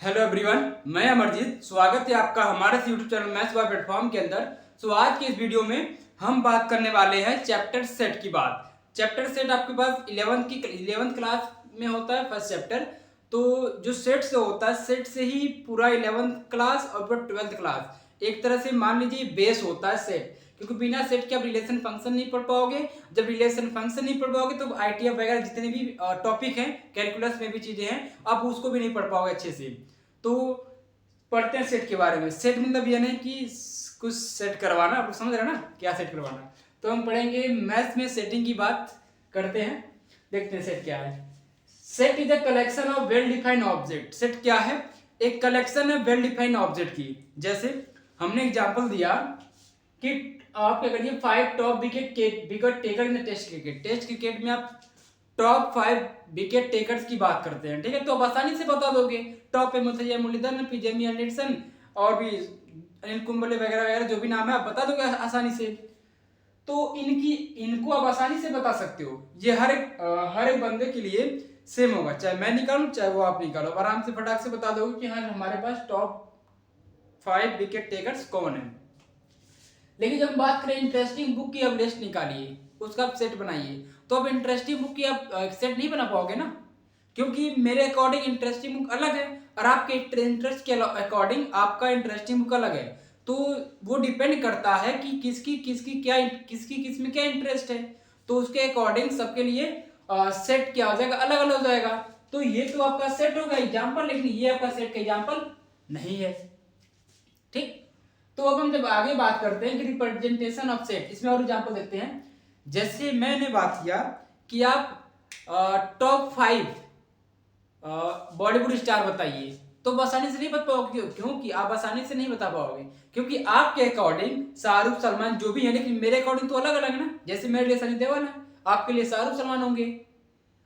Hello everyone, मैं अमरजीत। स्वागत है आपका हमारे YouTube channel maths by platform के अंदर। आज के इस वीडियो में हम बात करने वाले हैं चैप्टर सेट की बात। चैप्टर सेट आपके पास 11th क्लास में होता है फर्स्ट चैप्टर। तो जो सेट से होता है, सेट से ही पूरा 11th क्लास और फिर 12th क्लास एक तरह से मान लीजिए बेस होता है सेट। क्योंकि बिना सेट के आप रिलेशन फंक्शन नहीं पढ़ पाओगे। जब रिलेशन फंक्शन नहीं पढ़ पाओगे तो आईटीएफ वगैरह जितने भी टॉपिक हैं, कैलकुलस में भी चीजें हैं, आप उसको भी नहीं पढ़ पाओगे अच्छे से। तो पढ़ते हैं सेट के बारे में। सेट मतलब ये नहीं कि कुछ सेट करवाना, आप समझ रहे हैं ना क्या सेट करवाना। तो हम पढ़ेंगे मैथ्स में सेटिंग की बात करते हैं। देखते हैं सेट क्या है। Set is a collection of well defined object. Set क्या है? एक कलेक्शन है वेल डिफाइंड ऑब्जेक्ट की। जैसे हमने एग्जांपल दिया कि आप क्या करिए, 5 top wicket taker in test cricket. Test cricket में आप टॉप 5 विकेट टेकर्स की बात करते हैं, ठीक है। तो आप आसानी से बता दोगे। टॉप पे मुथैया मुरलीधरन, पी जेमी एंडरसन और भी अनिल कुंबले वगैरह वगैरह जो भी नाम है आप बता दोगे आसानी से। तो इनको आप आसानी से बता सकते हो। ये हर एक बंदे के लिए सेम होगा, चाहे मैं निकालूं चाहे वो आप निकालो, आराम से फटाक से बता दोगे कि हाँ हमारे पास टॉप 5 विकेट टेकर्स कौन है। लेकिन जब हम बात करें इंटरेस्टिंग बुक की, आप लिस्ट निकालिए, उसका आप सेट बनाइए। तो अब इंटरेस्टिंग बुक की आप सेट नहीं बना पाओगे ना, क्योंकि मेरे अकॉर्डिंग इंटरेस्टिंग बुक अलग है और आपके इंटरेस्ट के अकॉर्डिंग आपका इंटरेस्टिंग बुक अलग है। तो वो डिपेंड करता है कि किसकी किस में क्या इंटरेस्ट है। तो उसके अकॉर्डिंग सबके लिए सेट क्या हो जाएगा, अलग अलग हो जाएगा। तो ये तो आपका सेट होगा एग्जाम्पल, लेकिन ये आपका सेट का एग्जाम्पल नहीं है, ठीक। तो अब हम जब आगे बात करते हैं कि रिप्रेजेंटेशन ऑफ सेट, इसमें और एग्जांपल देखते हैं। जैसे मैंने बात किया कि आप टॉप 5 बॉलीवुड स्टार बताइए, तो आसानी से नहीं बता पाओगे। क्योंकि आप आसानी से नहीं बता पाओगे, क्योंकि आपके अकॉर्डिंग शाहरुख सलमान जो भी है, लेकिन मेरे अकॉर्डिंग तो अलग अलग है ना। जैसे मेरे लिए सनी देओल है, आपके लिए शाहरुख सलमान होंगे,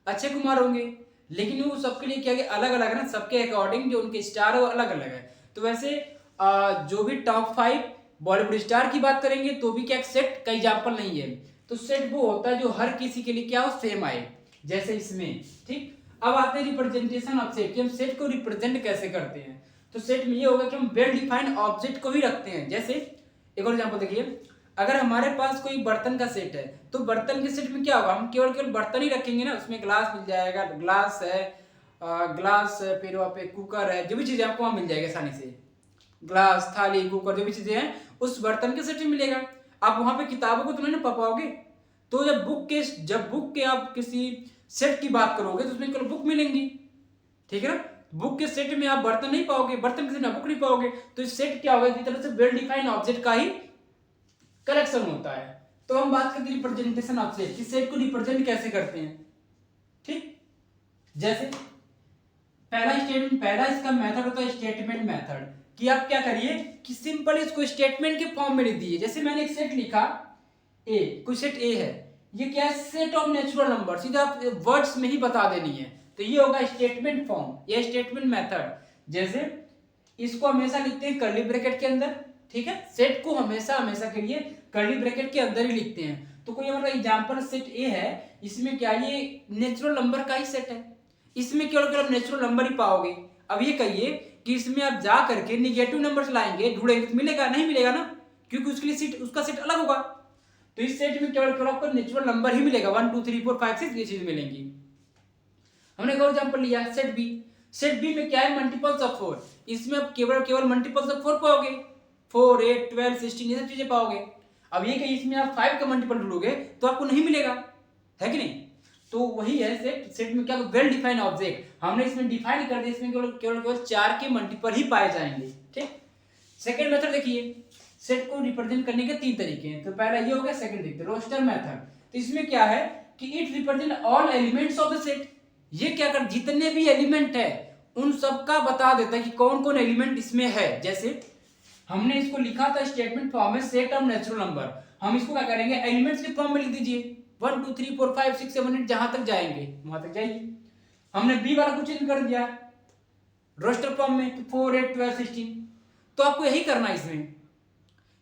अक्षय कुमार होंगे, लेकिन वो सबके लिए क्या अलग अलग है ना। सबके अकॉर्डिंग जो उनके स्टार है वो अलग अलग है। तो वैसे जो भी टॉप 5 बॉलीवुड स्टार की बात करेंगे तो भी क्या सेट का एग्जाम्पल नहीं है। तो सेट वो होता है जो हर किसी के लिए क्या हो, सेम आए, जैसे इसमें, ठीक। अब आते हैं रिप्रेजेंटेशन ऑफ सेट, कि हम सेट को रिप्रेजेंट कैसे करते हैं। तो सेट में ये होगा कि हम वेल डिफाइंड ऑब्जेक्ट को भी रखते हैं। जैसे एक और एग्जांपल देखिए, अगर हमारे पास कोई बर्तन का सेट है तो बर्तन के सेट में क्या होगा, हम केवल केवल बर्तन ही रखेंगे ना। उसमें ग्लास मिल जाएगा, ग्लास है, फिर वहाँ पे कुकर है, जो भी चीजें आपको वहां मिल जाएगी आसानी से। ग्लास, थाली, कुकर, जो भी चीजें हैं उस बर्तन के सेट में मिलेगा। आप वहां पे किताबों को तो नहीं पा पाओगे। तो जब बुक के आप किसी सेट की बात करोगे तो उसमें केवल बुक मिलेंगी, ठीक है ना। बुक के सेट में आप बर्तन नहीं पाओगे, बर्तन के सेट में बुक नहीं पाओगे। तो इस सेट क्या होगा, एक तरह से वेल डिफाइंड ऑब्जेक्ट का ही कलेक्शन होता है। तो हम बात करते हैं रिप्रेजेंटेशन ऑफ सेट, कि सेट को रिप्रेजेंट कैसे करते हैं, ठीक। जैसे पहला इसका मेथड होता है स्टेटमेंट मेथड, कि आप क्या करिए कि सिंपल इसको स्टेटमेंट के फॉर्म में लिख दीजिए। जैसे मैंने एक सेट लिखा ए, कोई सेट ए है, ये क्या है, सेट ऑफ नेचुरल नंबर, सीधा आप वर्ड्स में ही बता देनी है। तो ये होगा स्टेटमेंट फॉर्म या स्टेटमेंट मेथड। जैसे इसको हमेशा लिखते हैं कर्ली ब्रैकेट के अंदर, ठीक है। सेट को हमेशा हमेशा के लिए कर्ली ब्रैकेट के अंदर ही लिखते हैं। तो कोई हमारा एग्जांपल सेट ए है, इसमें क्या ये नेचुरल नंबर का ही सेट है, इसमें केवल केवल नेचुरल नंबर ही पाओगे। अब ये कहिए कि इसमें आप जा करके निगेटिव नंबर्स लाएंगे, ढूंढेंगे तो मिलेगा नहीं, मिलेगा ना, क्योंकि उसके लिए सेट, उसका सेट अलग होगा। तो इस सेट में केवल केवल आपको नेचुरल नंबर ही मिलेगा, 1 2 3 4 5 6 ये चीज मिलेंगी। हमने एक और एग्जांपल लिया सेट बी। सेट बी में क्या है, मल्टीपल्स ऑफ 4। इसमें आप केवल केवल मल्टीपल्स ऑफ 4 पाओगे, 4 8 12 16 ये सब चीजें पाओगे। अब ये कि इसमें आप 5 का मल्टीपल ढूंढोगे तो आपको नहीं मिलेगा, है कि नहीं। तो वही है सेट। सेट में क्या, वेल डिफाइंड ऑब्जेक्ट हमने इसमें डिफाइन कर दिया, इसमें केवल केवल केवल 4 के मल्टीपल ही पाए जाएंगे, ठीक। सेकंड मेथड देखिए, सेट को रिप्रेजेंट करने के 3 तरीके हैं। तो पहला ये हो गया, सेकंड देखते हैं रोस्टर मेथड। तो इसमें क्या है कि it represent all elements of the set. ये क्या कर, जितने भी एलिमेंट है उन सबका बता देता है कि कौन कौन एलिमेंट इसमें है। जैसे हमने इसको लिखा था स्टेटमेंट फॉर्म में, सेट ऑफ नेचुरल नंबर, हम इसको क्या करेंगे, एलिमेंट्स के फॉर्म में लिख दीजिए। 1 2 3 4 5 6 7 8 जहां तक जाएंगे वहां तक जाइए। हमने बी वाला को चेंज कर दिया रोस्टर फॉर्म में, तो 4 8 12 16। तो आपको यही करना है इसमें,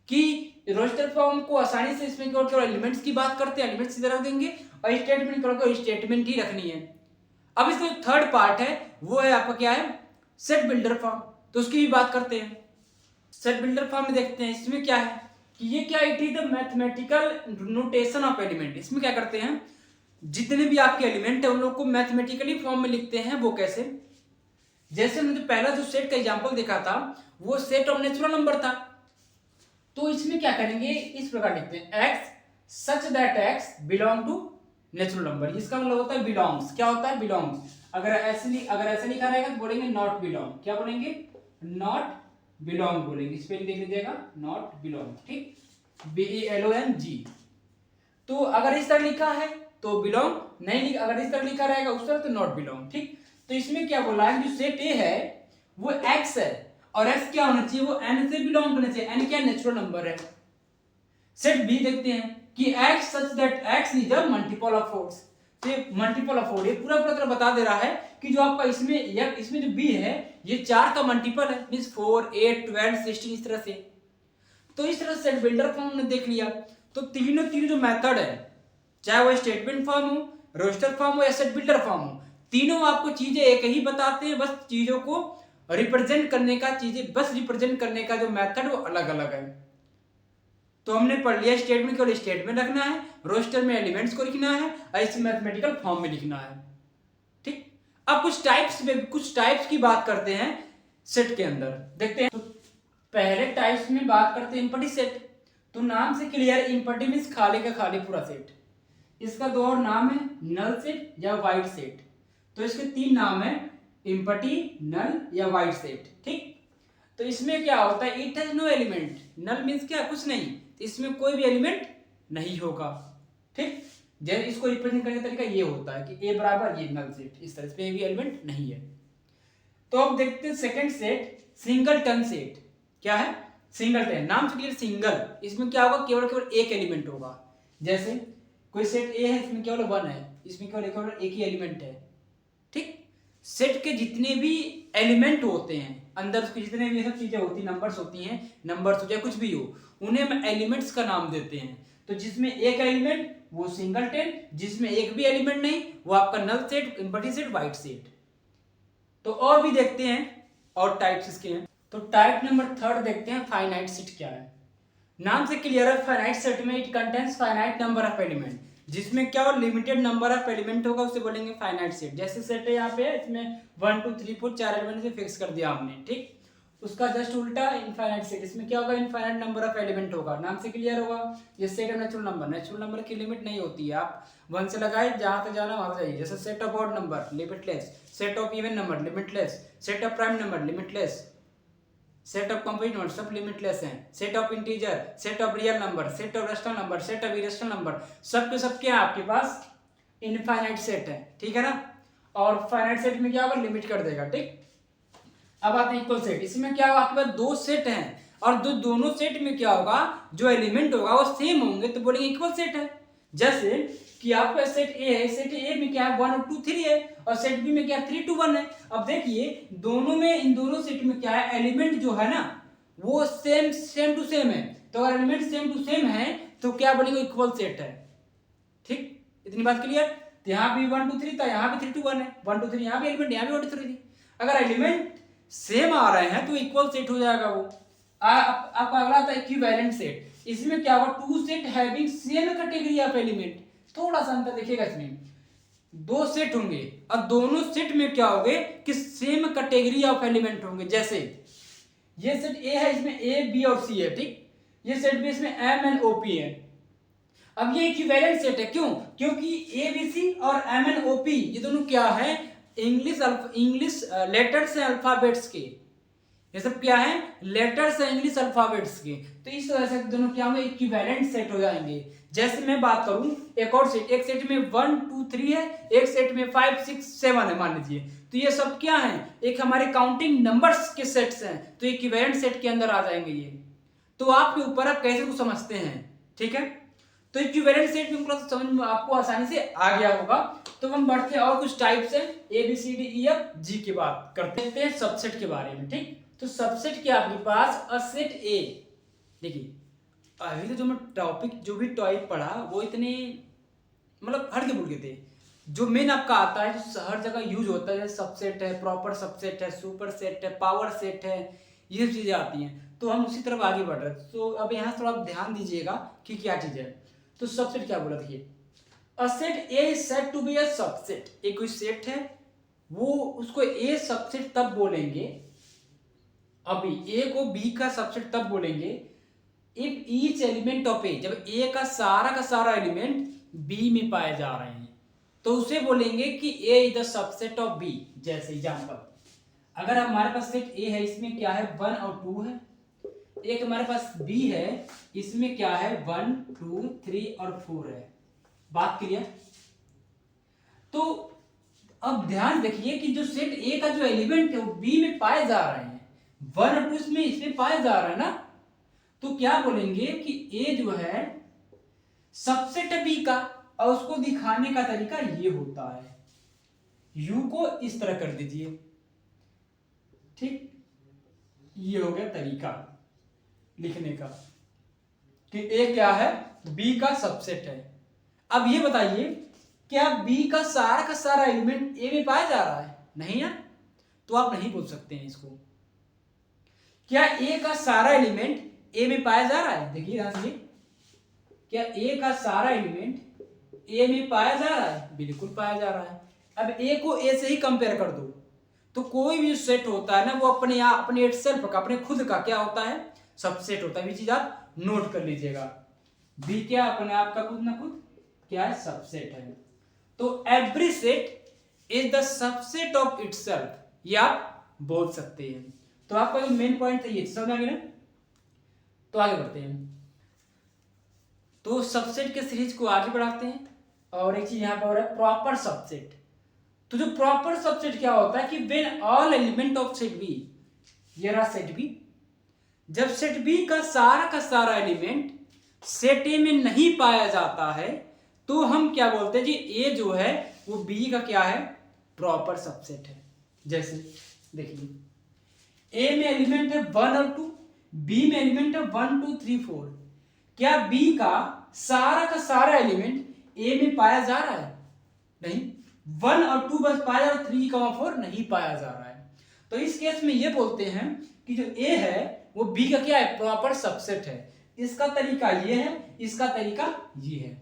कि रोस्टर फॉर्म को आसानी से इसमें केवल एलिमेंट्स की बात करते हैं, एलिमेंट्स सीधे रख देंगे, और स्टेटमेंट को स्टेटमेंट ही रखनी है। अब इसका जो थर्ड पार्ट है वो है आपका क्या है, सेट बिल्डर फॉर्म, तो उसकी भी बात करते हैं। सेट बिल्डर फॉर्म में देखते हैं इसमें क्या है कि ये क्या, it is the mathematical notation of element. इसमें क्या करते हैं, जितने भी आपके एलिमेंट है उन लोग को मैथमेटिकली फॉर्म में लिखते हैं। वो कैसे, जैसे हमने पहला जो सेट का एग्जांपल देखा था वो सेट ऑफ नेचुरल नंबर था, तो इसमें क्या करेंगे, इस प्रकार लिखते हैं x such that x belong to natural number. इसका मतलब होता है बिलोंग्स। क्या होता है, बिलोंग्स। अगर ऐसे लिखा रहेगा तो बोलेंगे नॉट बिलोंग। क्या बोलेंगे, नॉट बिलोंग बोलेंगे। स्पेलिंग देख लीजिएगा, नॉट बिलोंग, ठीक, BELONG। तो अगर इस तरह लिखा है तो बिलोंग, नहीं लिखा, अगर इस तरह लिखा रहेगा उस तरह तो नॉट बिलोंग, ठीक। तो इसमें क्या बोला है, जो सेट ए है वो x है और x क्या होना चाहिए, वो n से बिलोंग करना चाहिए। n क्या नेचुरल नंबर है। सेट बी देखते हैं कि x such that x is a multiple of 4। तो मल्टीपल ऑफ 4 ये पूरा तरह बता दे रहा है कि जो आपका इसमें जो b है ये 4 का मल्टीपल है, मींस 4, 8, 12, 16 इस तरह से। तो इस तरह सेट बिल्डर फॉर्म ने देख लिया। तो तीनों जो मेथड है, चाहे वो स्टेटमेंट फॉर्म हो, रोस्टर फॉर्म हो या सेट बिल्डर फॉर्म हो, तीनों आपको चीजें एक ही बताते हैं, बस चीजों को रिप्रेजेंट करने का जो मेथड वो अलग अलग है। तो हमने पढ़ लिया स्टेटमेंट केवल स्टेटमेंट रखना है, रोस्टर में एलिमेंट्स को लिखना है और इसे मैथमेटिकल फॉर्म में लिखना है, ठीक। अब कुछ टाइप्स की बात करते हैं सेट के अंदर, देखते हैं। तो पहले टाइप्स में बात करते हैं इम्पटी सेट। तो नाम से क्लियर, इम्पटी मींस खाली का खाली पूरा सेट। इसका दो और नाम है, नल सेट या वाइड सेट। तो इसके 3 नाम है, इम्पटी, नल या वाइड सेट, ठीक। तो इसमें क्या होता है, it has no element. Null means क्या, कुछ नहीं, तो इसमें कोई भी एलिमेंट नहीं होगा, ठीक। जैसे इसको रिप्रेजेंट करने का तरीका ये होता है कि ए बराबर ये नल सेट, इस तरह से भी एलिमेंट नहीं है। तो अब देखते हैं सेकंड सेट, सिंगलटन सेट। क्या है, सिंगलटन, नाम से क्लियर सिंगल। इसमें क्या होगा, केवल एक एलिमेंट होगा। जैसे कोई सेट ए है, इसमें केवल 1 है, इसमें केवल एक ही एलिमेंट है, ठीक। सेट के जितने भी एलिमेंट होते हैं अंदर, उसकी जितने भी सब चीजें होती, नंबर्स होती हैं, नंबर्स हो या कुछ भी हो, उन्हें हम एलिमेंट्स का नाम देते हैं। तो जिसमें एक एलिमेंट वो सिंगलटन, जिसमें एक भी एलिमेंट नहीं वो आपका null set, empty set, void set. तो और भी देखते हैं और टाइप्स इसके हैं। तो टाइप नंबर 3 देखते हैं, फाइनाइट सेट क्या है। नाम से क्लियर है, फाइनाइट सेट में it contains finite number of element. जिसमें क्या हो, लिमिटेड नंबर ऑफ एलिमेंट होगा उसे बोलेंगे फाइनाइट सेट। जैसे सेट है यहाँ पे, इसमें 1 2 3 4 4 एलिमेंट से फिक्स कर दिया हमने, ठीक। उसका जस्ट उल्टा इनफाइनाइट सेट, इसमें क्या होगा, इनफाइनाइट नंबर ऑफ एलिमेंट होगा। नाम से क्लियर होगा, ये सेट है नेचुरल नंबर की लिमिट नहीं होती है। आप 1 से लगाए, जहां तक जाना वहां जाइए। जैसे set of odd number limitless, set of even number limitless, set of prime number limitless, set of complete number सब लिमिटलेस हैं। Set of integer, set of real number, set of rational number, set of irrational number, सब के सब क्या है आपके पास, infinite set है, ठीक है ना। और फाइनाइट सेट में क्या होगा, लिमिट कर देगा, ठीक। अब आते हैं इक्वल सेट। इसमें क्या होगा, आपके पास 2 सेट हैं और दोनों सेट में क्या होगा, जो एलिमेंट होगा वो सेम होंगे, तो बोलेंगे इक्वल सेट है। जैसे कि आपका सेट ए है, सेट ए में क्या है 1 और 2 3 है, और सेट बी में क्या है 3 2 1 है। अब देखिए दोनों में, इन दोनों सेट में क्या है, एलिमेंट जो है ना वो सेम टू सेम है। तो अगर एलिमेंट सेम टू सेम है तो क्या बोलेंगे, इक्वल सेट है, ठीक। इतनी बात क्लियर। तो यहाँ भी 1 2 3 था, यहाँ भी 3 2 1 है, 1 2 3 यहाँ भी एलिमेंट, यहाँ भी 1 2 3 थी। अगर एलिमेंट सेम आ रहे हैं तो इक्वल सेट हो जाएगा वो। आपका अगला आता है इक्विवेलेंट सेट। इसमें क्या होगा, 2 set having same category of element. थोड़ा सा अंतर देखिएगा, इसमें 2 सेट होंगे और दोनों सेट में क्या होंगे कि सेम कैटेगरी ऑफ एलिमेंट होंगे। जैसे ये सेट ए है, इसमें ए बी और सी है, ठीक। ये सेट बी, इसमें एम एन ओ पी है। अब ये इक्विवेलेंट सेट है, क्यों, क्योंकि ए बी सी और एम एन ओ पी ये दोनों क्या है, इंग्लिश लेटर्स हैं अल्फाबेट्स के। ये सब क्या है, लेटर्स हैं इंग्लिश अल्फाबेट्स के। तो इस वजह से दोनों क्या होंगे, इक्विवेलेंट सेट हो जाएंगे। जैसे मैं बात करूं एक और सेट, एक सेट में 1 2 3 है, एक सेट में 5 6 7 है मान लीजिए। तो ये सब क्या है, एक हमारे काउंटिंग नंबर्स के सेट्स हैं, तो इक्विवेलेंट सेट के अंदर आ जाएंगे ये। तो आपके ऊपर आप कैसे को समझते हैं, ठीक है। तो इक्विवेलेंट सेट में समझ में आपको आसानी से आ गया होगा। तो हम बढ़ते हैं, और कुछ टाइप्स हैं, A B C D E F G की बात करते हैं सबसेट के बारे में, ठीक। तो सबसेट क्या आपके पास, अ सेट ए। देखिए अभी तो जो मैं टॉपिक जो भी टॉपिक पढ़ा वो इतने मतलब हल्के फुल्के थे। जो मेन आपका आता है, जो हर जगह यूज होता है, सबसेट है, प्रॉपर सबसेट है, सुपर सेट है, पावर सेट है, ये चीजें आती हैं। तो हम उसी तरफ आगे बढ़ रहे हैं। तो अब यहाँ थोड़ा ध्यान दीजिएगा कि क्या चीज है। तो सबसेट क्या बोला, देखिए a set A is said to be a subset. एक कोई सेट है, वो उसको ए सबसेट तब बोलेंगे, अभी ए को बी का सबसेट तब बोलेंगे इफ ईच एलिमेंट ऑफ ए, जब ए का सारा एलिमेंट बी में पाए जा रहे हैं तो उसे बोलेंगे कि A is the subset of B. जैसे एग्जांपल, अगर हमारे पास सेट ए है, इसमें क्या है 1 और 2 है। एक हमारे पास बी है, इसमें क्या है 1 2 3 और 4 है। बात क्लियर? तो अब ध्यान देखिए कि जो सेट ए का जो एलिमेंट है वो बी में पाए जा रहे हैं, 1 और 2 इसमें पाए जा रहे हैं ना, तो क्या बोलेंगे कि ए जो है सबसेट है बी का। और उसको दिखाने का तरीका ये होता है, यू को इस तरह कर दीजिए, ठीक, ये हो गया तरीका लिखने का कि ए क्या है, बी का सबसेट है। अब ये बताइए, क्या बी का सारा एलिमेंट ए में पाया जा रहा है? नहीं है, तो आप नहीं बोल सकते हैं इसको। क्या ए का सारा एलिमेंट ए में पाया जा रहा है? देखिए यहां से, क्या ए का सारा एलिमेंट ए में पाया जा रहा है? बिल्कुल पाया जा रहा है। अब ए को ए से ही कंपेयर कर दो, तो कोई भी सेट होता है ना, वो अपने आप अपने इटसेल्फ का, अपने खुद का क्या होता है, सबसेट होता है। ये चीज आप नोट कर लीजिएगा, बी क्या अपने आप का खुद ना खुद क्या है, सबसेट है। तो every set is the subset of itself, ये आप बोल सकते हैं। तो आपका जो मेन पॉइंट था ये समझ आ गया ना। तो आगे बढ़ते हैं, तो सबसेट के सीरीज को आगे बढ़ाते हैं। और एक चीज यहां पर हो रहा है प्रॉपर सबसेट। तो जो प्रॉपर सबसेट क्या होता है कि when all element of set B, ये रहा सेट बी, जब सेट बी का सारा एलिमेंट सेट ए में नहीं पाया जाता है तो हम क्या बोलते हैं जी, ए जो है वो बी का क्या है, प्रॉपर सबसेट है। जैसे देखिए, ए में एलिमेंट है 1 और 2, बी में एलिमेंट है 1 2 3 4। क्या बी का सारा एलिमेंट ए में पाया जा रहा है? नहीं, 1 और 2 बस पाया जा रहा है, 3 4 नहीं पाया जा रहा है। तो इस केस में ये बोलते हैं कि जो ए है वो बी का क्या है, प्रॉपर सबसेट है। इसका तरीका ये है, इसका तरीका ये है।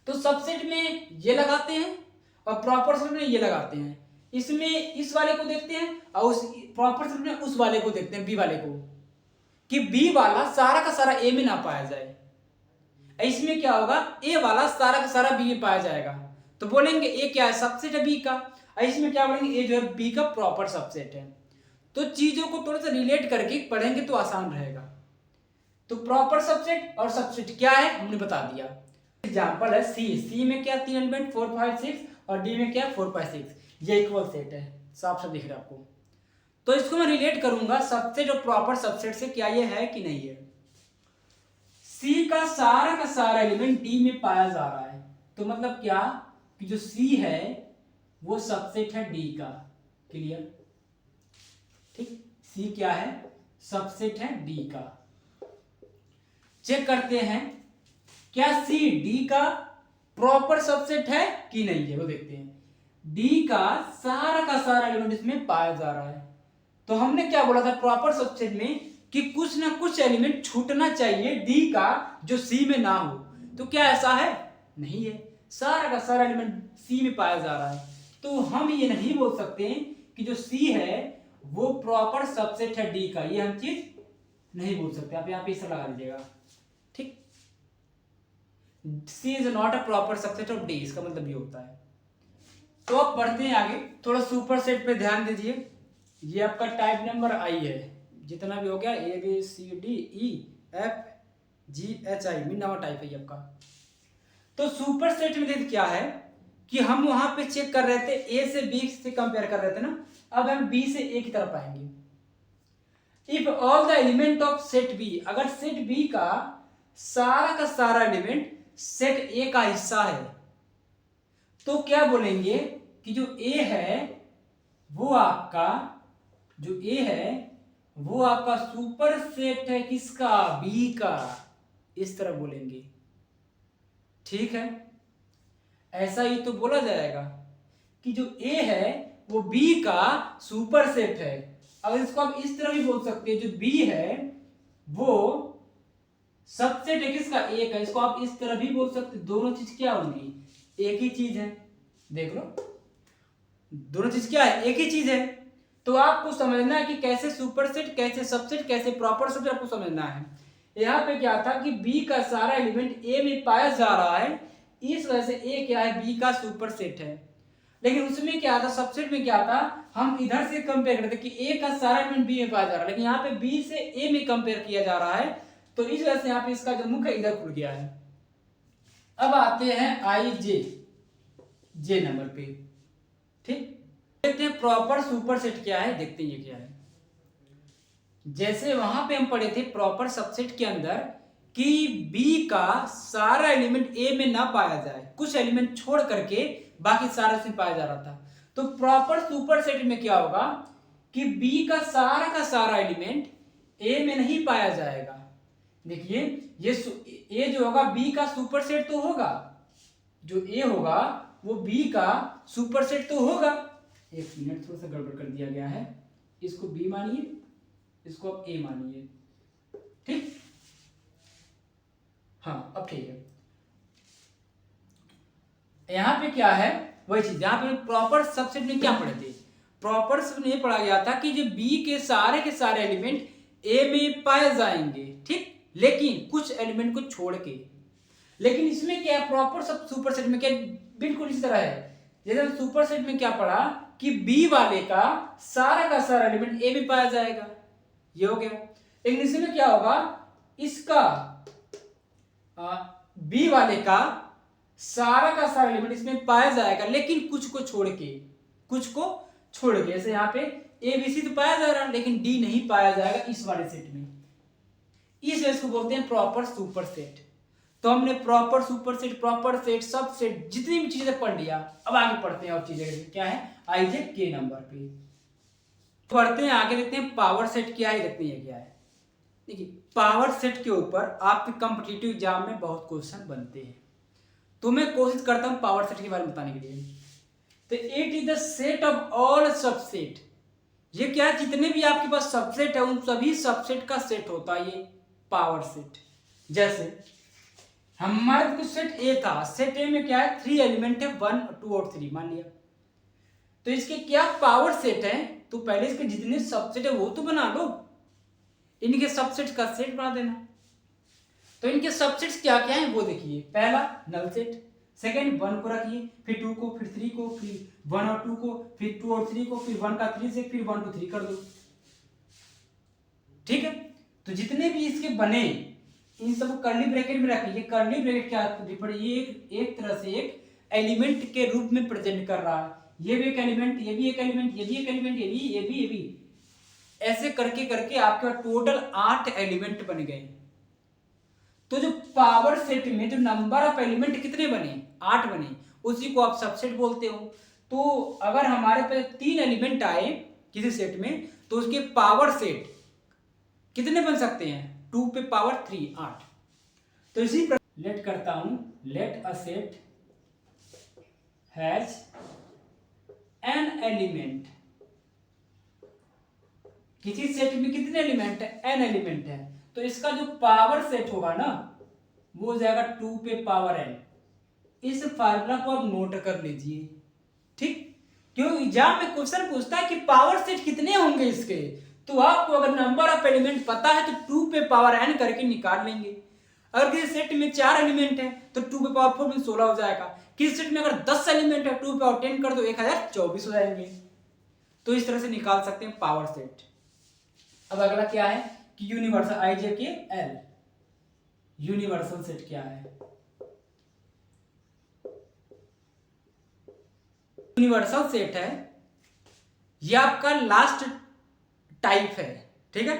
तो सबसेट में ये लगाते हैं और प्रॉपर सबसेट में ये लगाते हैं। इसमें इस वाले को देखते हैं और उस प्रॉपर सबसेट में उस वाले को देखते हैं, बी वाले को, कि बी वाला सारा का सारा ए में ना पाया जाए। इसमें क्या होगा, ए वाला सारा का सारा बी में पाया जाएगा, तो बोलेंगे ए क्या है, सबसेट है बी का। और इसमें क्या बोलेंगे, ए जो है बी का प्रॉपर सबसेट है। तो चीजों को थोड़ा सा रिलेट करके पढ़ेंगे तो आसान रहेगा। तो प्रॉपर सबसेट और सबसेट क्या है हमने बता दिया। एग्जांपल है सी में क्या 3 एलिमेंट 4 5 6 और डी में क्या 4 5 6, ये इक्वल सेट है, साफ साफ दिख रहा है आपको। तो इसको मैं रिलेट करूंगा सबसेट और प्रॉपर सबसेट से, क्या ये है कि नहीं है। सी का सारा एलिमेंट डी में पाया जा रहा है, तो मतलब क्या कि जो सी है वो सबसेट है डी का। क्लियर? ठीक, सी क्या है, सबसेट है डी का। चेक करते हैं क्या सी डी का प्रॉपर सबसेट है कि नहीं है, वो देखते हैं। डी का सारा एलिमेंट इसमें पाया जा रहा है, तो हमने क्या बोला था प्रॉपर सबसेट में कि कुछ ना कुछ एलिमेंट छूटना चाहिए डी का जो सी में ना हो। तो क्या ऐसा है? नहीं है, सारा का सारा एलिमेंट सी में पाया जा रहा है। तो हम ये नहीं बोल सकते कि जो सी है वो प्रॉपर सबसेट है डी का, ये हम चीज नहीं बोल सकते। आप यहाँ पे इसे लगा लीजिएगा, ठीक। C is not a proper subset of D, इसका मतलब ये होता है। तो अब बढ़ते हैं आगे, थोड़ा सुपर सेट पे ध्यान दीजिए। ये आपका टाइप नंबर आई है, जितना भी हो गया A B C D E F G H I, मिनवा टाइप है ये आपका। तो सुपर सेट में देखिए क्या है कि हम वहां पे चेक कर रहे थे, ए से बी से कंपेयर कर रहे थे ना, अब हम बी से ए की तरफ आएंगे। If all the element of set B, अगर सेट बी का सारा एलिमेंट सेट ए का हिस्सा है तो क्या बोलेंगे कि जो ए है वो आपका, जो ए है वो आपका सुपर सेट है किसका, बी का, इस तरह बोलेंगे। ठीक है, ऐसा ही तो बोला जाएगा कि जो ए है वो बी का सुपर सेट है। अगर इसको आप इस तरह भी बोल सकते हैं, जो बी है वो सबसेट है किसका, ए का। इसको आप इस तरह भी बोल सकते, दोनों चीज क्या होंगी, एक ही चीज है। देख लो, दोनों चीज क्या है, एक ही चीज है। तो आपको समझना है कि कैसे सुपरसेट, कैसे सबसेट, कैसे प्रॉपर सेट आपको समझना है। यहाँ पे क्या था कि बी का सारा एलिमेंट ए में पाया जा रहा है, इस वजह से ए क्या है, बी का सुपरसेट है। लेकिन उसमें क्या था, सबसेट में क्या था, हम इधर से कंपेयर करते कि ए का सारा एलिमेंट बी में पाया जा रहा है, लेकिन यहाँ पे बी से ए में कंपेयर किया जा रहा है, तो इस वजह से यहाँ पे इसका जो मुख है इधर खुल गया है। अब आते हैं आई जे नंबर पे। ठीक, देखते हैं प्रॉपर सुपरसेट क्या है, देखते हैं ये क्या है। जैसे वहां पे हम पढ़े थे प्रॉपर सबसेट के अंदर कि बी का सारा एलिमेंट ए में ना पाया जाए, कुछ एलिमेंट छोड़ करके बाकी सारा उसमें पाया जा रहा था। तो प्रॉपर सुपरसेट में क्या होगा कि बी का सारा एलिमेंट ए में नहीं पाया जाएगा। देखिए ये जो होगा बी का सुपरसेट तो होगा, जो ए होगा वो बी का सुपरसेट तो होगा। एक मिनट, थोड़ा सा गड़बड़ कर दिया गया है, इसको बी मानिए, इसको आप ए मानिए। ठीक, हाँ अब ठीक है। यहां पे क्या है, वही चीज यहां पे प्रॉपर सबसेट में क्या पढ़े थे, प्रॉपर सबसेट में पढ़ा गया था कि जो बी के सारे एलिमेंट ए में पाए जाएंगे। ठीक, लेकिन कुछ एलिमेंट को छोड़ के। लेकिन इसमें क्या है, प्रॉपर सब सुपरसेट में क्या बिल्कुल इस तरह है। जैसे सुपरसेट में क्या पढ़ा कि बी वाले का सारा एलिमेंट ए में पाया जाएगा, ये हो गया। लेकिन इसमें क्या होगा, इसका बी वाले का सारा एलिमेंट इसमें पाया जाएगा, लेकिन कुछ को छोड़ के। जैसे यहाँ पे ए बी सी तो पाया जा रहा है, लेकिन डी नहीं पाया जाएगा इस वाले सेट में। इस वजह को बोलते हैं प्रॉपर सुपरसेट। तो हमने proper superset, proper set, subset, जितनी भी चीजें पढ़ लिया। अब आगे पढ़ते हैं और चीजें क्या है, आई जे के नंबर पे पढ़ते हैं। आगे देखते हैं पावर सेट क्या है, देखते हैं क्या है। देखिए पावर सेट के ऊपर आपके कॉम्पिटिटिव एग्जाम में बहुत क्वेश्चन बनते हैं, तो मैं कोशिश करता हूं पावर सेट के बारे में बताने के लिए। तो it is the set of all subset. ये क्या है, जितने भी आपके पास सबसेट है उन सभी सबसेट का सेट होता है ये पावर सेट। जैसे हमारे कुछ सेट ए था, सेट ए में क्या है, 3 एलिमेंट है, 1 2 और 3 मान लिया। तो इसके क्या पावर सेट है, तो पहले इसके जितने सबसेट है वो तो बना लो, इनके सबसेट का सेट बना देना। तो इनके सबसेट्स क्या क्या है वो देखिए। पहला नल सेट, सेकंड 1 को रखिए, फिर 2 को, फिर 3 को, फिर 1 और 2 को, फिर 2 और 3 को, फिर 1 का 3 से, फिर 1 2 3 कर दो। ठीक है, तो जितने भी इसके बने इन सब कर्ली ब्रैकेट में रखिए। कर्ली ब्रैकेट क्या ये एक तरह से एक एलिमेंट के रूप में प्रेजेंट कर रहा है। ये भी एक एलिमेंट, ये भी एक एलिमेंट, ये भी एक एलिमेंट, ये भी ऐसे करके करके आपके पास टोटल 8 एलिमेंट बन गए। तो जो पावर सेट में जो नंबर ऑफ एलिमेंट कितने बने, 8 बने, उसी को आप सबसेट बोलते हो। तो अगर हमारे पास 3 एलिमेंट आए किसी सेट में, तो उसके पावर सेट कितने बन सकते हैं, 2 पे पावर 3 8। तो इसी पर लेट करता हूं, let a set has an element. किसी सेट में कितने एलिमेंट है, एन एलिमेंट है, तो इसका जो पावर सेट होगा ना वो हो जाएगा 2 पे पावर एन। इस फार्मूला को आप नोट कर लीजिए। ठीक, क्यों एग्जाम में क्वेश्चन पूछता है कि पावर सेट कितने होंगे इसके, तो आपको अगर नंबर ऑफ एलिमेंट पता है तो 2 पे पावर एन करके निकाल लेंगे। अगर किसी सेट में 4 एलिमेंट है तो 2 पे पावर 4 में 16 हो जाएगा। किसी सेट में अगर 10 एलिमेंट है 2 पे पावर 10 कर दो 1024 हो जाएंगे। तो इस तरह से निकाल सकते हैं पावर सेट। अब अगला क्या है कि यूनिवर्सल आई जे के एल, यूनिवर्सल सेट क्या है। यूनिवर्सल सेट है, ये आपका लास्ट टाइप है। ठीक है,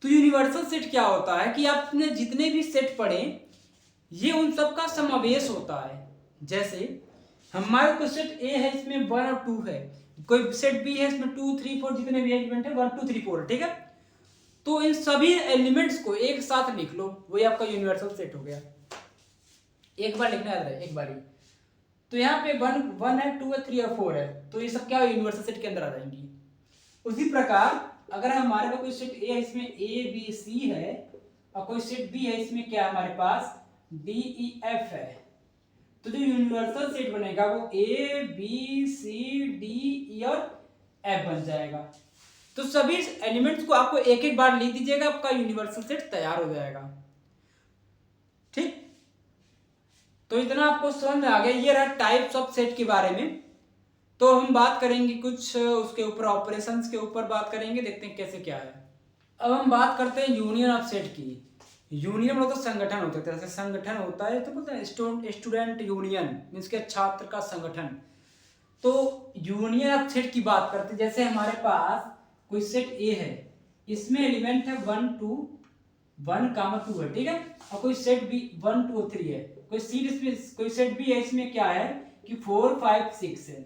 तो यूनिवर्सल सेट क्या होता है कि आपने जितने भी सेट पढ़े ये उन सब का समावेश होता है। जैसे हमारे को सेट ए है, इसमें 1 और 2 है, कोई सेट बी है इसमें 2 3 4 जितने भी एलिमेंट है 1 2 3 4। ठीक है, तो इन सभी एलिमेंट्स को एक साथ लिख लो, वही आपका यूनिवर्सल सेट हो गया। एक बार लिखना याद रहे, एक बार ही। तो यहाँ पे 1 है, 2 है, 3 और 4 है, तो ये सब क्या यूनिवर्सल सेट के अंदर आ जाएंगी। उसी प्रकार अगर हमारे पास कोई सेट ए है, इसमें ए बी सी है, और कोई सेट बी है, इसमें क्या हमारे पास डी ई एफ है, तो जो यूनिवर्सल सेट बनेगा वो ए बी सी डी ई और एफ बन जाएगा। तो सभी एलिमेंट्स को आपको एक एक बार लिख दीजिएगा, आपका यूनिवर्सल सेट तैयार हो जाएगा। ठीक, तो इतना आपको समझ में आ गया। ये रहा टाइप्स ऑफ सेट के बारे में। तो हम बात करेंगे कुछ उसके ऊपर, ऑपरेशंस के ऊपर बात करेंगे, देखते हैं कैसे क्या है। अब हम बात करते हैं यूनियन ऑफ सेट की। यूनियन मतलब तो संगठन होता है, जैसे संगठन होता है तो बोलते हैं स्टूडेंट यूनियन, मीन्स के छात्र का संगठन। तो यूनियन ऑफ सेट की बात करते हैं, जैसे हमारे पास कोई सेट ए है, इसमें एलिमेंट है 1 2 1 कामा 2 है, ठीक है, और कोई सेट बी 1 2 3 है, कोई सेट बी है, इसमें क्या है कि 4 5 6 है।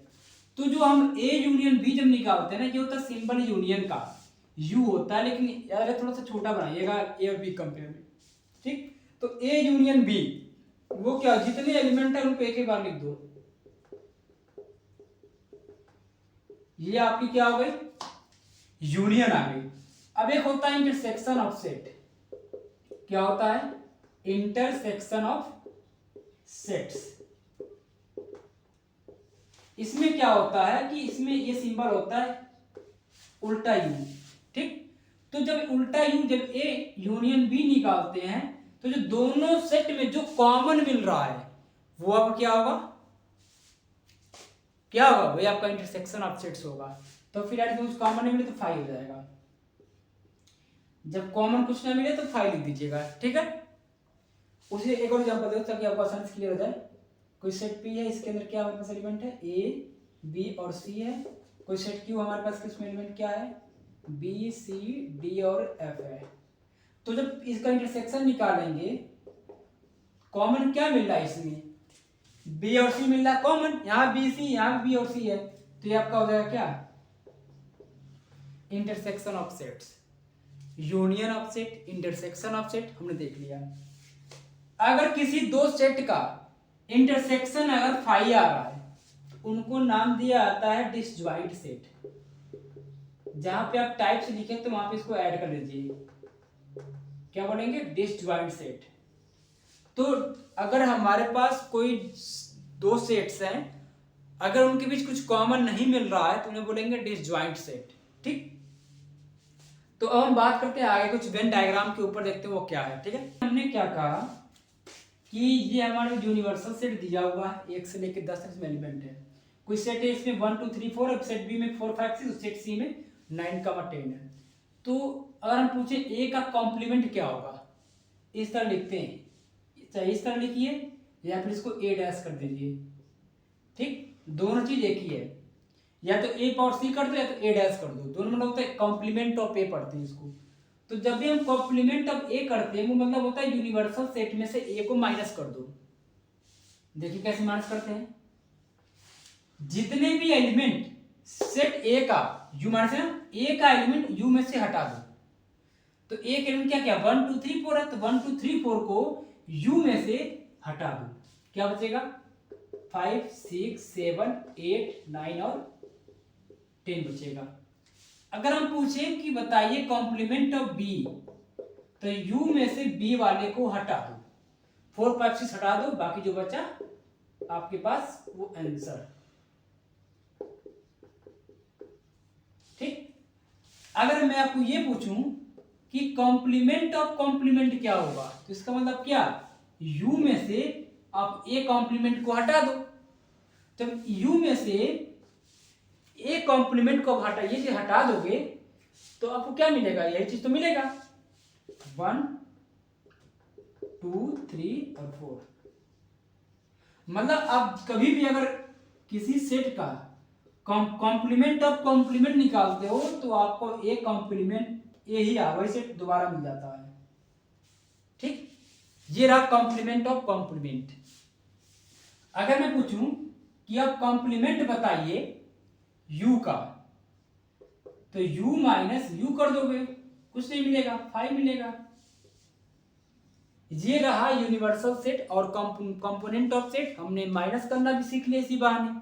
तो जो हम ए यूनियन बी जब निकालते हैं ना, ये होता है सिंबल यूनियन का, यू होता है, लेकिन यार थोड़ा सा छोटा बनाइएगा ए और बी कंपेयर में। ठीक, तो ए यूनियन बी वो क्या, जितने एलिमेंट है उनको एक ही बार लिख दो, ये आपकी क्या हो गई, यूनियन आ गई। अब एक होता है इंटरसेक्शन ऑफ सेट। क्या होता है, इंटरसेक्शन ऑफ सेट्स। इसमें क्या होता है कि इसमें ये सिंबल होता है उल्टा यू। ठीक, तो जब उल्टा यू, जब ए यूनियन बी निकालते हैं, तो जो दोनों सेट में जो कॉमन मिल रहा है वो अब क्या होगा, क्या होगा, वही आपका इंटरसेक्शन ऑफ सेट्स होगा। तो फिर कुछ कॉमन नहीं मिले तो 5 हो जाएगा। जब कॉमन कुछ ना मिले तो 5 लिख दीजिएगा, ठीक है। उसी एक और एग्जांपल दो ताकि आपको आसानी से क्लियर हो जाए। कोई सेट पी है, इसके अंदर क्या हमारे पास एलिमेंट है, ए बी और सी है। कोई सेट क्यू हमारे पास, किसमें एलिमेंट क्या है, बी सी डी और एफ है। तो जब इसका इंटरसेक्शन निकालेंगे, कॉमन क्या मिल रहा है, इसमें बी और सी मिल रहा है कॉमन, यहाँ बी सी, यहाँ बी और सी है, तो ये आपका हो जाएगा क्या, intersection of sets. Union of set, intersection of set हमने देख लिया। अगर किसी दो सेट का इंटरसेक्शन अगर 5 आ रहा है, उनको नाम दिया जाता है डिसजॉइंट सेट। जहां पे आप टाइप्स लिखे तो वहां पे इसको ऐड कर लीजिए, क्या बोलेंगे, डिसजॉइंट सेट। तो अगर हमारे पास कोई दो सेट्स हैं, अगर उनके बीच कुछ कॉमन नहीं मिल रहा है तो उन्हें बोलेंगे डिसजॉइंट सेट। ठीक, तो अब हम बात करते हैं आगे कुछ वेन डायग्राम के ऊपर, देखते हैं वो क्या है। ठीक है, हमने क्या कहा कि ये हमारा यूनिवर्सल सेट दिया हुआ है, 1 से लेकर 10 तक इसमें एलिमेंट है। कोई सेट है इसमें 1 2 3 4, सेट बी में 4 5 6, सेट सी में 9 10 है। तो अगर हम पूछे ए का कॉम्प्लीमेंट क्या होगा, इस तरह लिखते हैं, चाहे इस तरह लिखिए या फिर इसको ए डैश कर दीजिए। ठीक, दोनों चीज एक ही है, या तो ए पावर सी कर दो या तो ए डैश कर दो, दोनों मतलब होता है कॉम्प्लीमेंट ऑफ ए पढ़ते हैं इसको। तो जब भी हम कॉम्प्लीमेंट ऑफ ए करते हैं, वो मतलब होता है यूनिवर्सल सेट में से ए को माइनस कर दो। देखिए कैसे माइनस करते हैं, जितने भी एलिमेंट सेट ए का यू माइनस है ना, ए का एलिमेंट यू में से हटा दो। तो ए का एलिमेंट क्या क्या 1 2 3 4 है, तो 1 2 3 4 को यू में से हटा दो, क्या बचेगा 5 6 7 8 9 और 10 बचेगा। अगर हम पूछें कि बताइए कॉम्प्लीमेंट ऑफ बी, तो यू में से बी वाले को हटा दो, 4 5 6 हटा दो, बाकी जो बचा आपके पास वो आंसर। ठीक, अगर मैं आपको ये पूछूं कि कॉम्प्लीमेंट ऑफ कॉम्प्लीमेंट क्या होगा, तो इसका मतलब क्या, u में से आप a कॉम्प्लीमेंट को हटा दो। जब u में से a कॉम्प्लीमेंट को हटाइए, से हटा दोगे तो आपको क्या मिलेगा, यही चीज तो मिलेगा 1 2 3 और 4। मतलब आप कभी भी अगर किसी सेट का कॉम्प्लीमेंट ऑफ कॉम्प्लीमेंट निकालते हो तो आपको ए कॉम्प्लीमेंट ए ही वही सेट दोबारा मिल जाता है। ठीक, ये रहा कॉम्प्लीमेंट ऑफ कॉम्प्लीमेंट। अगर मैं पूछूं कि आप कॉम्प्लीमेंट बताइए u का, तो u माइनस यू कर दोगे, कुछ नहीं मिलेगा, 5 मिलेगा। ये रहा यूनिवर्सल सेट और कंपोनेंट ऑफ सेट हमने माइनस करना भी सीख लिया इसी बहाने।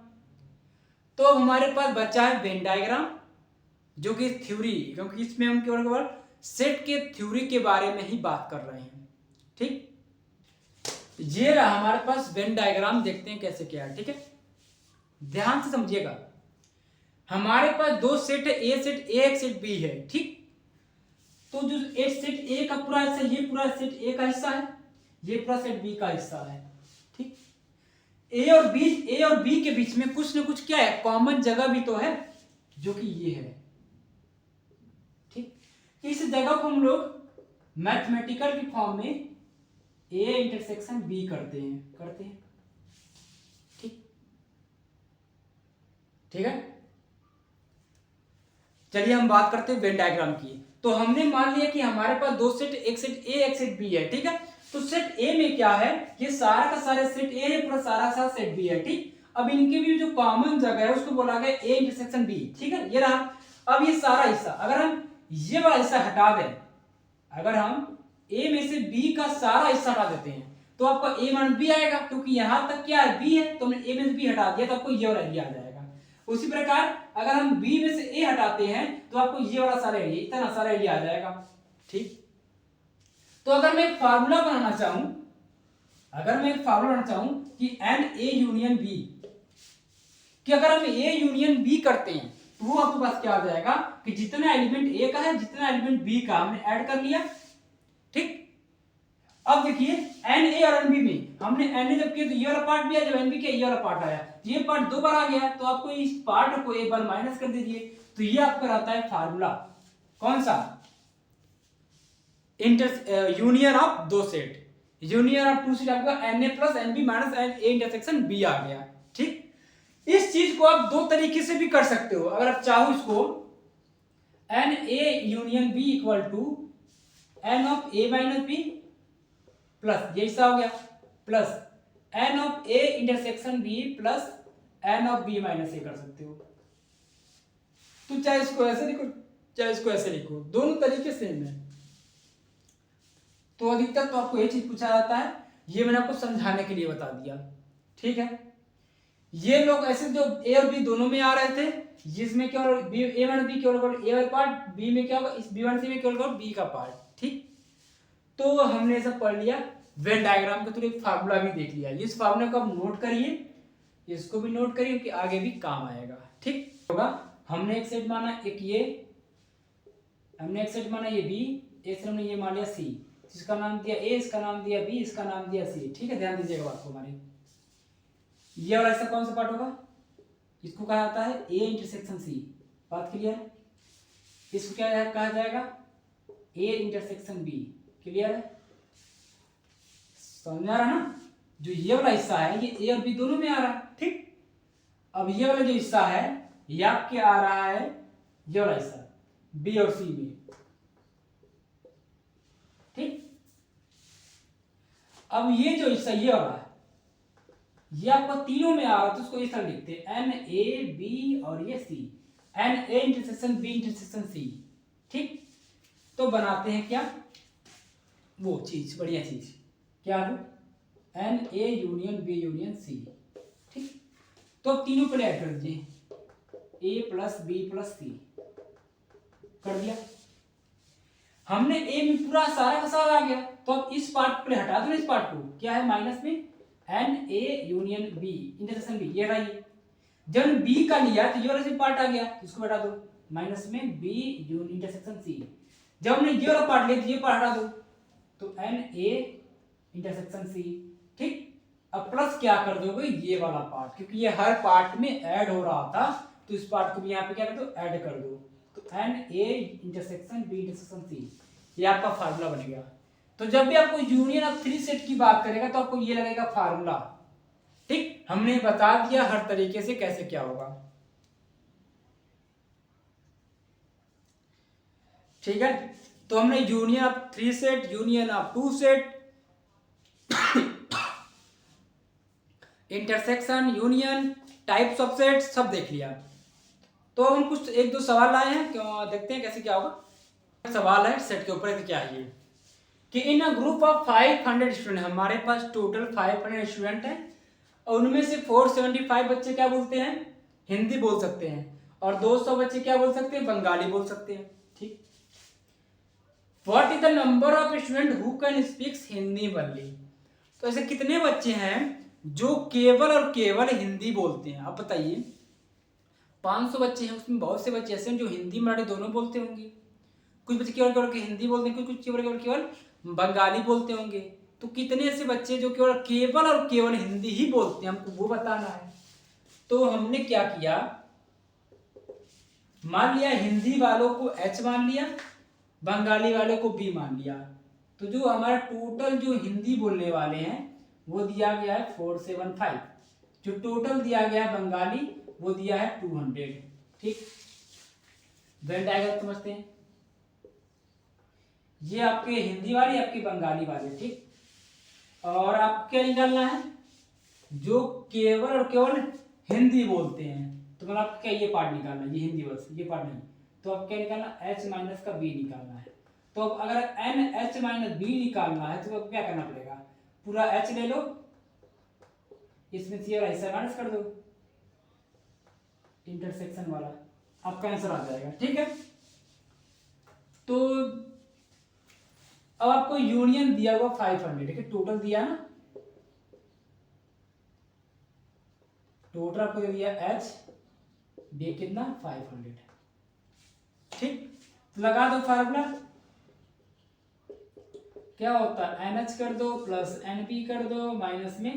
तो अब हमारे पास बचा है वेन डायग्राम, जो कि थ्योरी, क्योंकि इसमें हम केवल सेट के थ्योरी के बारे में ही बात कर रहे हैं। ठीक, ये रहा हमारे पास वेन डायग्राम, देखते हैं कैसे क्या है। ठीक है, ध्यान से समझिएगा। हमारे पास दो सेट है, ए सेट ए एक सेट बी है। ठीक, तो जो सेट ए का पूरा हिस्सा, ये पूरा सेट ए का हिस्सा है, ये पूरा सेट बी का हिस्सा है। ठीक, ए और बी के बीच में कुछ ना कुछ क्या है, कॉमन जगह भी तो है, जो कि ये है। ठीक, इस जगह को हम लोग मैथमेटिकल की फॉर्म में ए इंटरसेक्शन बी करते हैं। ठीक, ठीक है। चलिए हम बात करते हैं वेन डायग्राम की। तो हमने मान लिया कि हमारे पास दो सेट, एक सेट ए एक सेट बी है। ठीक है, तो सेट ए में क्या है, ये सारा का सारा सेट ए है, पूरा सारा का सारा सेट बी है। ठीक, अब इनके भी जो कॉमन जगह है उसको बोला गया ए इंटरसेक्शन बी। ठीक है, ये रहा। अब ये सारा हिस्सा अगर हम ये वाला हिस्सा हटा दें, अगर हम ए में से बी का सारा हिस्सा हटा देते हैं तो आपका ए मान बी आएगा, क्योंकि यहां तक क्या है, बी है, तो हमने ए में से बी हटा दिया तो आपको ये वाला एरिया आ जाएगा। उसी प्रकार अगर हम बी में से ए हटाते हैं तो आपको ये वाला सारा एरिया, इतना सारा एरिया आ जाएगा। ठीक, तो अगर मैं एक फार्मूला बनाना चाहूं कि एन ए यूनियन बी, कि अगर हम ए यूनियन बी करते हैं तो वो आपके पास क्या आ जाएगा कि जितना एलिमेंट ए का है, जितना एलिमेंट बी का हमने ऐड कर लिया। ठीक, अब देखिए एन ए और एन बी में हमने एन ए जब किया तो ये वाला पार्ट भी आया, जब एन बी किया ये वाला पार्ट आया, ये पार्ट दो बार आ गया, तो आपको इस पार्ट को एक बार माइनस कर दीजिए, तो ये आपका रहता है फार्मूला। कौन सा, यूनियन ऑफ दो set, union of two set आपका n A plus n B minus n A intersection B आ गया। ठीक, इस चीज को आप दो तरीके से भी कर सकते हो। अगर आप चाहो इसको n A union B equal to n of A minus B plus ये हिस्सा हो गया, plus n of A intersection B plus n of B minus A कर सकते हो। तो चाहे इसको ऐसे लिखो चाहे इसको ऐसे लिखो, दोनों तरीके सेम है। तो अधिकतर तो आपको ये चीज पूछा जाता है, ये मैंने आपको समझाने के लिए बता दिया। ठीक है, ये लोग ऐसे जो ए और बी दोनों में आ रहे थे, जिसमें क्या ए वन बी केवल ए वाला पार्ट, बी में क्या होगा, इस बी वन सी में केवल बी का पार्ट। ठीक, तो हमने सब पढ़ लिया, वेन डायग्राम के थ्रू एक फार्मूला भी देख लिया। इस फार्मूला को आप नोट करिए, इसको भी नोट करिए कि आगे भी काम आएगा। ठीक होगा, हमने एक सेट माना, हमने एक सेट माना ये बी, एक सेट हमने ये मान लिया सी, जिसका नाम दिया ए, इसका नाम दिया बी, इसका नाम दिया सी। ठीक है, ध्यान दीजिएगा बात को। हमारी ये वाला हिस्सा कौन सा पार्ट होगा, इसको कहा जाता है ए इंटरसेक्शन सी। बात क्लियर है, इसको क्या कहा जाएगा, ए इंटरसेक्शन बी। क्लियर है, समझ आ रहा ना। जो ये वाला हिस्सा है ये ए और बी दोनों में आ रहा है। ठीक, अब ये वाला जो हिस्सा है ये आपके आ रहा है, ये वाला हिस्सा बी और सी में। ठीक, अब ये जो हिस्सा ये वाला है ये आपको तीनों में आ रहा है, तो उसको इस तरह लिखते हैं एन ए बी और ये C, n A intersection B intersection C. ठीक, तो बनाते हैं क्या वो चीज, बढ़िया चीज क्या है, n A union B union C. ठीक, तो तीनों पे ऐड कर दीजिए, A plus B plus C कर दिया। हमने ए में पूरा सारा का सारा आ गया, तो अब इस पार्ट पे हटा दो, इस पार्ट को क्या है माइनस में n A union B intersection B, ये रहा। जब बी का लिया तो ये वाला से पार्ट आ गया, इसको हटा दो, माइनस में बी इंटरसेक्शन सी। जब हमने ये वाला पार्ट लिया तो ये पार्ट हटा दो, तो एन ए इंटरसेक्शन सी। ठीक, अब प्लस क्या कर दोगे ये वाला पार्ट, क्योंकि ये हर पार्ट में ऐड हो रहा था, तो इस पार्ट को भी यहाँ पे क्या कर दो, ऐड कर दो। तो n A intersection B intersection C, ये आपका फार्मूला बन गया। तो जब भी आपको यूनियन ऑफ थ्री सेट की बात करेगा तो आपको ये लगेगा फार्मूला। ठीक, हमने बता दिया हर तरीके से कैसे क्या होगा। ठीक है, तो हमने union of three set, union of two set, intersection, union, types of set सब देख लिया। तो हम कुछ एक दो सवाल लाए हैं, क्यों देखते हैं कैसे क्या होगा। सवाल है सेट के ऊपर, क्या है ये, कि इन अ ग्रुप ऑफ 500 स्टूडेंट, हमारे पास टोटल 500 स्टूडेंट हैं और उनमें से 475 बच्चे क्या बोलते हैं, हिंदी बोल सकते हैं, और 200 बच्चे क्या बोल सकते हैं, बंगाली बोल सकते हैं। ठीक, what is the number of student who can speaks Hindi only. तो ऐसे कितने बच्चे हैं जो केवल और केवल हिंदी बोलते हैं। आप बताइए, 500 बच्चे हैं, उसमें बहुत से बच्चे ऐसे हैं जो हिंदी मराठी दोनों बोलते होंगे। कुछ बच्चे केवल केवल हिंदी बोलते हैं, कुछ केवल केवल केवल बंगाली बोलते होंगे। तो कितने ऐसे बच्चे जो केवल केवल और केवल हिंदी ही बोलते हैं, हमको वो बताना है। तो हमने क्या किया, मान लिया हिंदी वालों को H मान लिया, बंगाली वालों को B मान लिया। तो जो हमारा टोटल जो हिंदी बोलने वाले हैं वो दिया गया है 475, जो टोटल दिया गया है बंगाली वो दिया है 200। ठीक, वेन डायग्राम समझते हैं, ये आपके हिंदी वाले, आपके बंगाली वाले। ठीक, और आप क्या निकालना है, जो केवल और केवल हिंदी बोलते हैं। तो मतलब आपको क्या ये पार्ट निकालना है, ये हिंदी बस, ये पार्ट नहीं। तो आप क्या निकालना, H माइनस का B निकालना है। तो अब अगर NH माइनस B निकालना है तो अब क्या करना पड़ेगा, पूरा H ले लो, इसमें से हिस्सा माइनस कर दो, इंटरसेक्शन वाला, आपका आंसर आ जाएगा। ठीक है, तो अब आपको यूनियन दिया हुआ 500, ठीक है, टोटल दिया ना, टोटल आपको दिया H, B कितना 500। ठीक, तो लगा दो फार्मूला, क्या होता है, NH कर दो प्लस NP कर दो माइनस में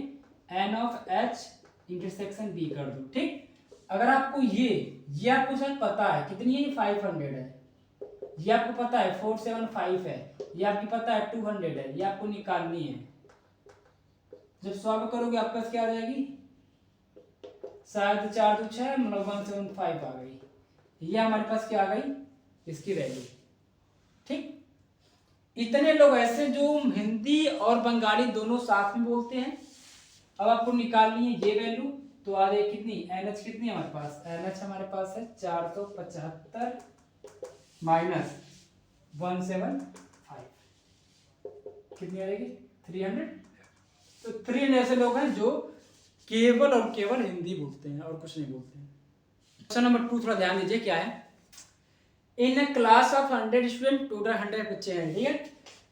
N of H intersection B कर दो। ठीक, अगर आपको ये आपको शायद पता है कितनी है, 500 है, ये आपको पता है 475 है, ये आपकी पता है 200 है, ये आपको निकालनी है। जब सॉल्व करोगे आपके पास क्या आ जाएगी, शायद 4 2 6 मतलब 175 आ गई। ये हमारे पास क्या आ गई, इसकी वैल्यू। ठीक, इतने लोग ऐसे जो हिंदी और बंगाली दोनों साथ में बोलते हैं। अब आपको निकालनी है ये वैल्यू, तो आ रही कितनी, NH कितनी है हमारे पास, NH हमारे पास है 475 माइनस 175, कितनी आ जाएगी 300। तो 300 ऐसे लोग हैं जो केवल और केवल हिंदी बोलते हैं और कुछ नहीं बोलते हैं। क्वेश्चन नंबर 2 थोड़ा ध्यान दीजिए, क्या है, in a class of 100 student, total 100 बच्चे हैं, ठीक है,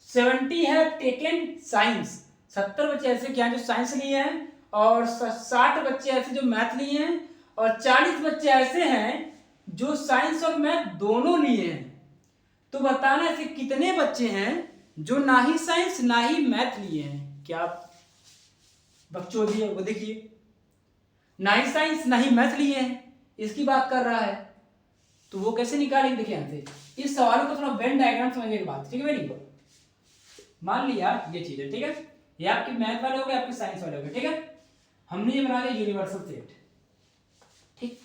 70 है टेकन साइंस, 70 बच्चे ऐसे क्या हैं जो साइंस लिए हैं, और 60 बच्चे ऐसे जो मैथ लिए हैं, और 40 बच्चे ऐसे हैं जो साइंस और मैथ दोनों लिए हैं। तो बताना ऐसे कितने बच्चे हैं जो ना ही साइंस ना ही मैथ लिए हैं। क्या बकचोदी है वो, देखिए, ना ही साइंस ना ही मैथ लिए हैं, इसकी बात कर रहा है। तो वो कैसे निकालेंगे, देखिए यहाँ से इस सवाल को थोड़ा वेन डायग्राम समझने की बात। ठीक है मेरी, मान लिया ये चीज है, ठीक है, ये आपके मैथ वाले हो गए, आपके साइंस वाले हो गए। ठीक है, हमने ये बना दिया यूनिवर्सल सेट। ठीक,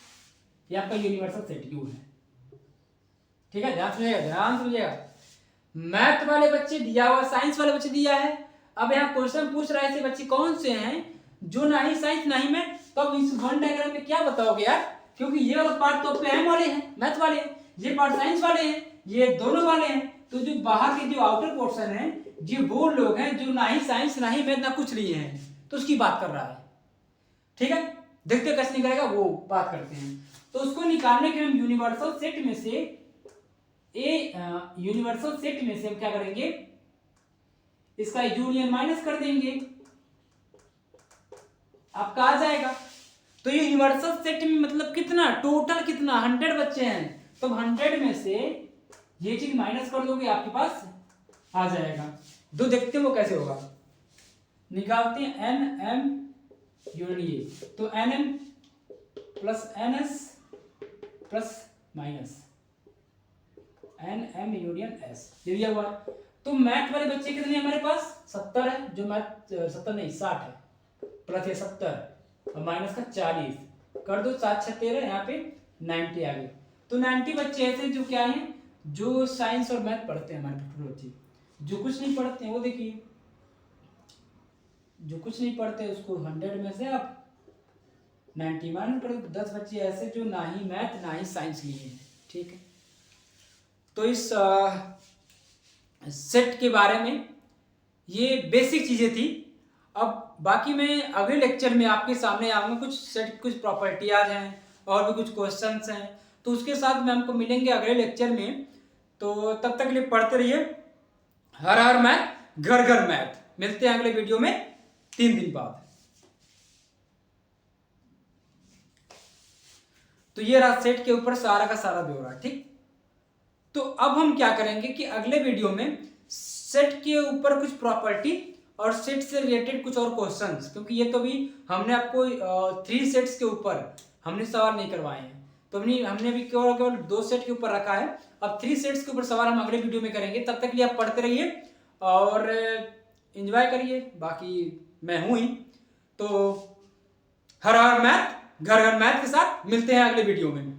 ये आपका यूनिवर्सल सेट यू है। ठीक है, ध्यान सुनिएगा, ध्यान सुनिएगा, मैथ वाले बच्चे दिया हुआ, साइंस वाले बच्चे दिया है। अब यहाँ क्वेश्चन पूछ रहा है ऐसे बच्चे कौन से हैं जो ना ही साइंस ना ही मैथ। तो अब इस वन डायग्राम में क्या बताओगे यार, क्योंकि ये वाला पार्ट तो आपके एम वाले हैं, मैथ वाले हैं, ये पार्ट साइंस वाले हैं, ये दोनों वाले हैं। तो जो बाहर के जो आउटर पोर्शन है, ये वो लोग हैं जो ना ही साइंस ना ही मैथ ना कुछ लिए हैं, तो उसकी बात कर रहा है। ठीक है, देखते कैसे निकलेगा वो बात करते हैं। तो उसको निकालने के हम यूनिवर्सल सेट में से यूनिवर्सल सेट में से हम क्या करेंगे, इसका यूनियन माइनस कर देंगे, आपका आ जाएगा। तो ये यूनिवर्सल सेट में मतलब कितना, टोटल कितना 100 बच्चे हैं, तो 100 में से ये चीज माइनस कर दोगे, आपके पास आ जाएगा। दो देखते हैं वो कैसे होगा, निकालते हैं एन एम यूनियन, तो n M plus n S plus minus n M union S, ये दिया हुआ है। तो मैथ वाले बच्चे कितने हैं हमारे पास, 70 है, जो मैथ 70 नहीं 60 है, प्लस ये 70 और माइनस का 40 कर दो, 7 6 13, यहाँ पे 90 आ गए। तो 90 बच्चे ऐसे जो क्या हैं, जो साइंस और मैथ पढ़ते हैं हमारे बच्चे। जो कुछ नहीं पढ़ते हैं वो देखिए, जो कुछ नहीं पढ़ते उसको 100 में से आप 90 मान कर, 10 बच्चे ऐसे जो ना ही मैथ ना ही साइंस लिए हैं। ठीक है, तो इस सेट के बारे में ये बेसिक चीज़ें थी। अब बाकी मैं अगले लेक्चर में आपके सामने आऊँगा, कुछ सेट कुछ प्रॉपर्टीज हैं और भी कुछ क्वेश्चंस हैं, तो उसके साथ में हमको मिलेंगे अगले लेक्चर में। तो तब तक के लिए पढ़ते रहिए। हर हर मैथ घर घर मैथ। मिलते हैं अगले वीडियो में 3 दिन बाद। तो ये रहा सेट के ऊपर सारा का सारा ब्यौरा, ठीक। तो अब हम क्या करेंगे कि अगले वीडियो में सेट के ऊपर कुछ प्रॉपर्टी और सेट से रिलेटेड कुछ और क्वेश्चंस, क्योंकि ये तो भी हमने आपको 3 सेट्स के ऊपर हमने सवाल नहीं करवाए हैं, तो हमने भी केवल केवल 2 सेट के ऊपर रखा है। अब 3 सेट्स के ऊपर सवाल हम अगले वीडियो में करेंगे। तब तक के लिए आप पढ़ते रहिए और एंजॉय करिए। बाकी मैं हूं ही। तो हर हर मैथ घर घर मैथ के साथ मिलते हैं अगले वीडियो में।